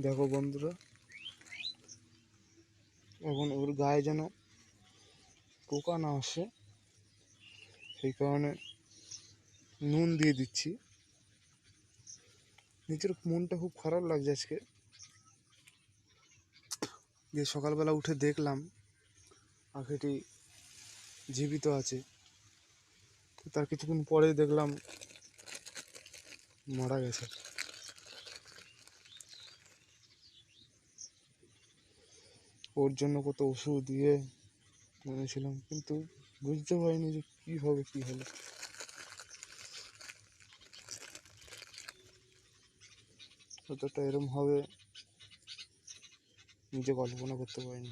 দেখো বন্ধুরা, এখন ওর গায়ে যেন পোকা না আসে সেই কারণে নুন দিয়ে দিচ্ছি। নিজের মনটা খুব খারাপ লাগছে আজকে, যে সকালবেলা উঠে দেখলাম পাখিটি জীবিত আছে, তো তার কিছুক্ষণ পরেই দেখলাম মারা গেছে। ওর জন্য কত ওষুধ দিয়ে এনেছিলাম, কিন্তু বুঝতে পারিনি যে কী হবে কী হলো। কতটা এরম হবে নিজে কল্পনা করতে পারিনি।